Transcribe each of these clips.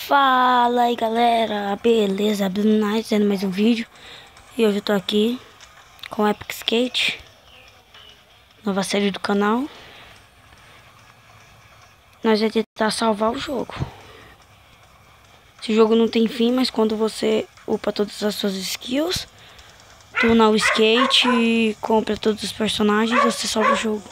Fala aí galera, beleza? Bruno Night fazendo mais um vídeo. E hoje eu tô aqui com Epic Skate, nova série do canal. Nós vamos tentar salvar o jogo. Esse jogo não tem fim, mas quando você upa todas as suas skills, tuna o skate e compra todos os personagens, você salva o jogo.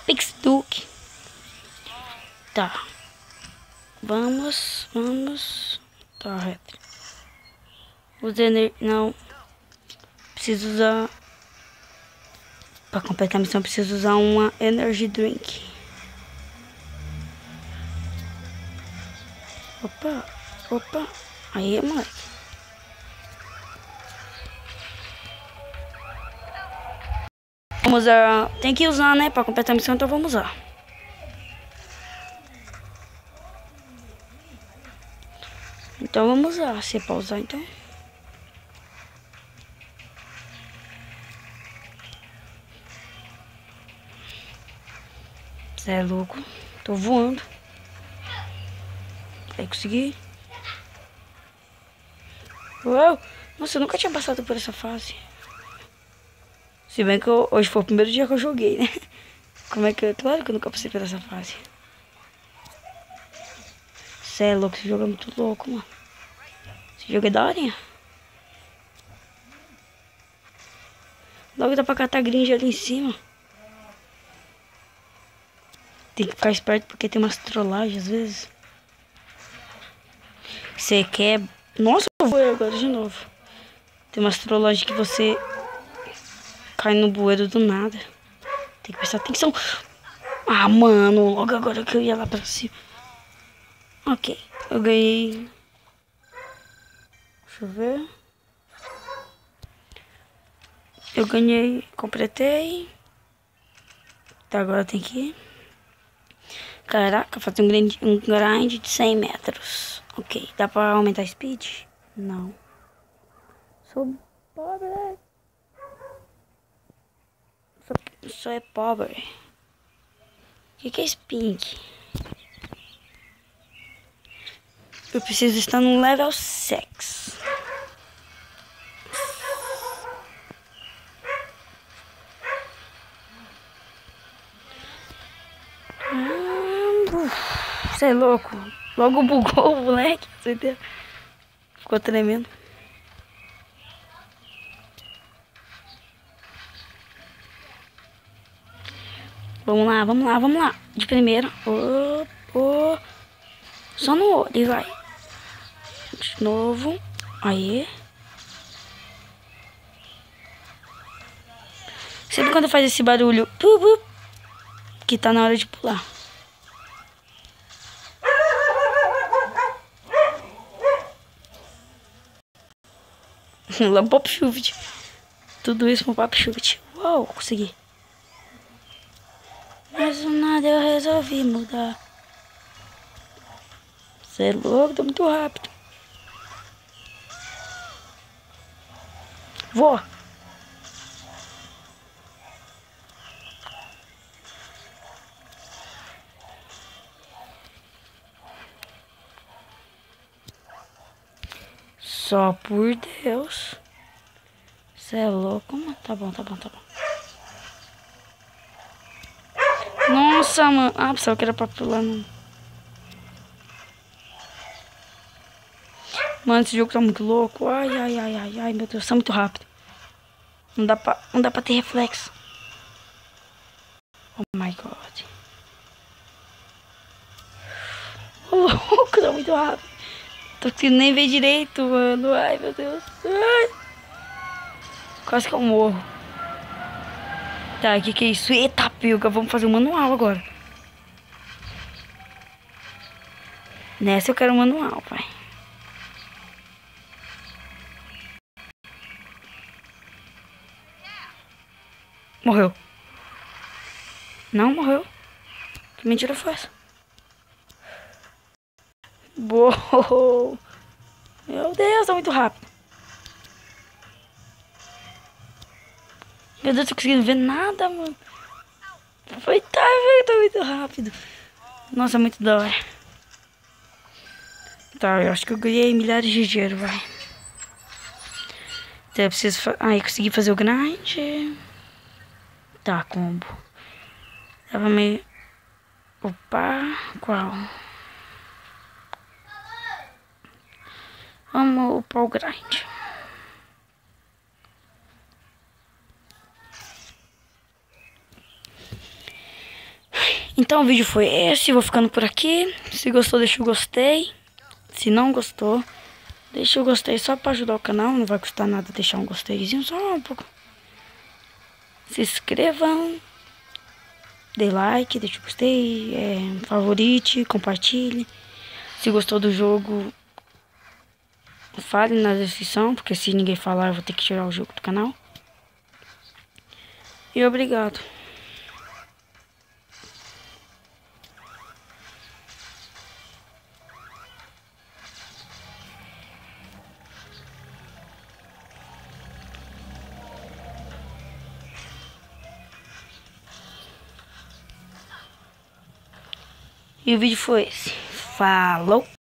Pixduke. Tá. Vamos. Tá reto. Não. Preciso usar. Pra completar a missão, preciso usar uma Energy Drink. Opa. Aí, moleque. Vamos usar. Tem que usar, né? Pra completar a missão, então vamos usar. Então vamos usar. Se é pra usar, então. Você é louco. Tô voando. Vai conseguir. Uau! Nossa, eu nunca tinha passado por essa fase. Se bem que hoje foi o primeiro dia que eu joguei, né? Como é que eu... Claro que eu nunca passei por essa fase. Você é louco, esse jogo é muito louco, mano. Esse jogo é daorinha. Logo dá pra catar grinja ali em cima. Tem que ficar esperto porque tem umas trollagens às vezes. Você quer... Nossa, eu vou agora de novo. Tem umas trollagens que você cai no bueiro do nada. Tem que prestar atenção. Ah, mano, logo agora que eu ia lá pra cima. Ok, eu ganhei. Deixa eu ver. Eu ganhei, completei. Tá, agora tem que ir. Caraca, fazer um grind de 100 metros. Ok, dá pra aumentar a speed? Não. Sou pobre. Só é pobre. O que é Spink? Eu preciso estar no level 6. Você é louco. Logo bugou o moleque. Ficou tremendo. Vamos lá. De primeira. Só no olho, vai. De novo. Aí. Sempre quando faz esse barulho, que tá na hora de pular. Lá pop shoot. Tudo isso com pop shoot. Uau, consegui. Mas do nada eu resolvi mudar. Você é louco, tá muito rápido. Vou. Só por Deus. Você é louco, mano. Tá bom. Nossa, mano. Ah, pensava que era pra pular, não. Mano, esse jogo tá muito louco. Ai, meu Deus, tá muito rápido. Não dá pra ter reflexo. Oh my god. Ô, louco, tá muito rápido. Tô conseguindo nem ver direito, mano. Ai, meu Deus. Ai. Quase que eu morro. Tá, o que é isso? Eita, pilga. Vamos fazer um manual agora. Nessa eu quero um manual, pai. Morreu. Não morreu. Que mentira foi essa? Boa! Meu Deus, tá muito rápido. Meu Deus, tô conseguindo ver nada, mano. Foi, tá, velho, tá muito rápido. Nossa, muito da hora. Tá, eu acho que eu ganhei milhares de dinheiro, vai. Então eu preciso... Aí, consegui fazer o grind. Tá, combo. Tava meio... Opa, qual? Vamos upar o grind. Então o vídeo foi esse, vou ficando por aqui. Se gostou, deixa o gostei. Se não gostou, deixa o gostei só pra ajudar o canal. Não vai custar nada deixar um gosteizinho, só um pouco. Se inscrevam, dê like, deixa o gostei, favorite, compartilhe. Se gostou do jogo, fale na descrição, porque se ninguém falar eu vou ter que tirar o jogo do canal. E obrigado. E o vídeo foi esse. Falou!